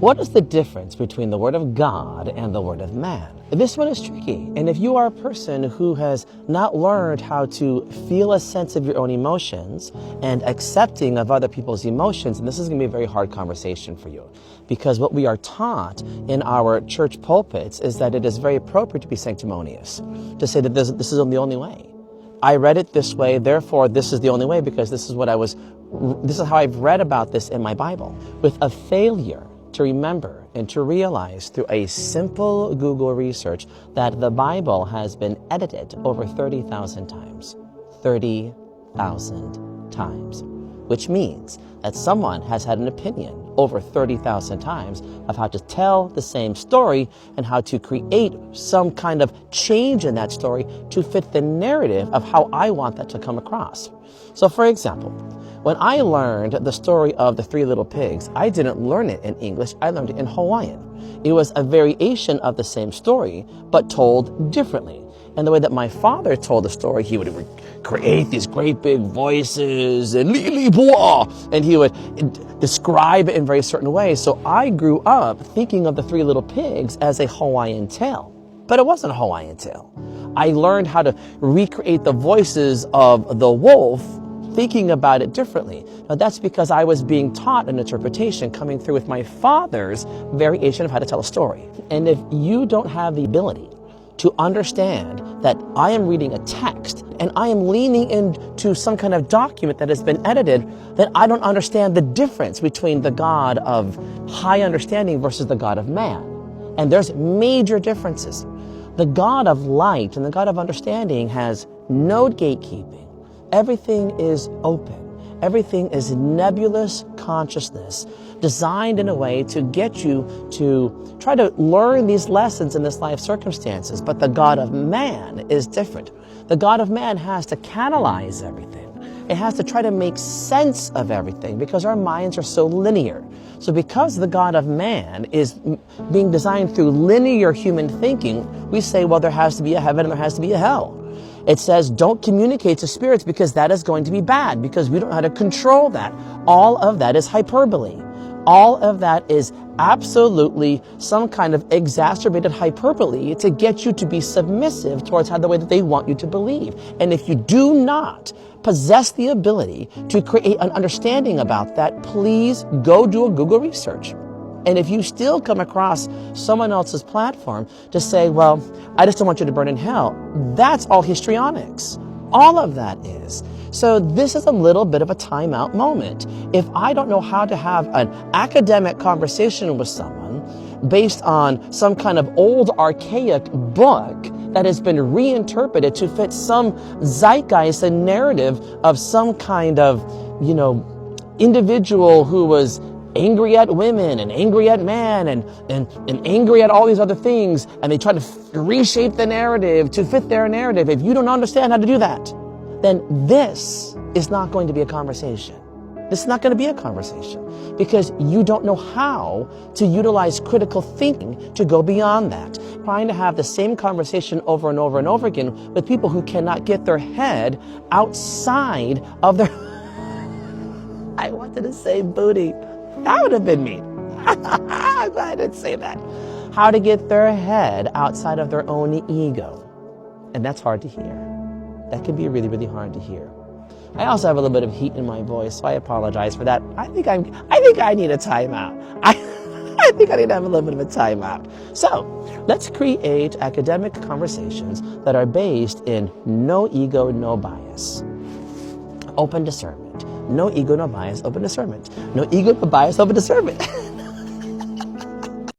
What is the difference between the Word of God and the Word of man? This one is tricky. And if you are a person who has not learned how to feel a sense of your own emotions and accepting of other people's emotions, and this is going to be a very hard conversation for you. Because what we are taught in our church pulpits is that it is very appropriate to be sanctimonious, to say that this is the only way. I read it this way, therefore this is the only way because this is how I've read about this in my Bible. With a failure to remember and to realize through a simple Google research that the Bible has been edited over 30,000 times. 30,000 times. Which means that someone has had an opinion over 30,000 times of how to tell the same story and how to create some kind of change in that story to fit the narrative of how I want that to come across. So for example, when I learned the story of the three little pigs, I didn't learn it in English, I learned it in Hawaiian. It was a variation of the same story, but told differently. And the way that my father told the story, he would create these great big voices and li boa, and he would describe it in very certain ways. So I grew up thinking of the three little pigs as a Hawaiian tale, but it wasn't a Hawaiian tale. I learned how to recreate the voices of the wolf, thinking about it differently. Now that's because I was being taught an interpretation coming through with my father's variation of how to tell a story. And if you don't have the ability to understand that I am reading a text and I am leaning into some kind of document that has been edited, then I don't understand the difference between the God of high understanding versus the God of man. And there's major differences. The God of light and the God of understanding has no gatekeeping. Everything is open. Everything is nebulous consciousness designed in a way to get you to try to learn these lessons in this life circumstances. But the God of man is different. The God of man has to canalize everything. It has to try to make sense of everything because our minds are so linear. So because the God of man is being designed through linear human thinking, we say, well, there has to be a heaven and there has to be a hell. It says, don't communicate to spirits because that is going to be bad because we don't know how to control that. All of that is hyperbole. All of that is absolutely some kind of exacerbated hyperbole to get you to be submissive towards the way that they want you to believe. And if you do not possess the ability to create an understanding about that, please go do a Google research. And if you still come across someone else's platform to say, well, I just don't want you to burn in hell, that's all histrionics. All of that is. So this is a little bit of a timeout moment. If I don't know how to have an academic conversation with someone based on some kind of old archaic book that has been reinterpreted to fit some zeitgeist and narrative of some kind of, individual who was angry at women and angry at man and angry at all these other things, and they try to reshape the narrative to fit their narrative. If you don't understand how to do that, then this is not going to be a conversation. This is not going to be a conversation because you don't know how to utilize critical thinking to go beyond that. Trying to have the same conversation over and over and over again with people who cannot get their head outside of their... I wanted to say booty. That would have been me. I'm glad I didn't say that. How to get their head outside of their own ego. And that's hard to hear. That can be really, really hard to hear. I also have a little bit of heat in my voice, so I apologize for that. I think I need a timeout. I think I need to have a little bit of a timeout. So let's create academic conversations that are based in no ego, no bias. Open discernment. No ego, no bias, open discernment. No ego, no bias, open discernment.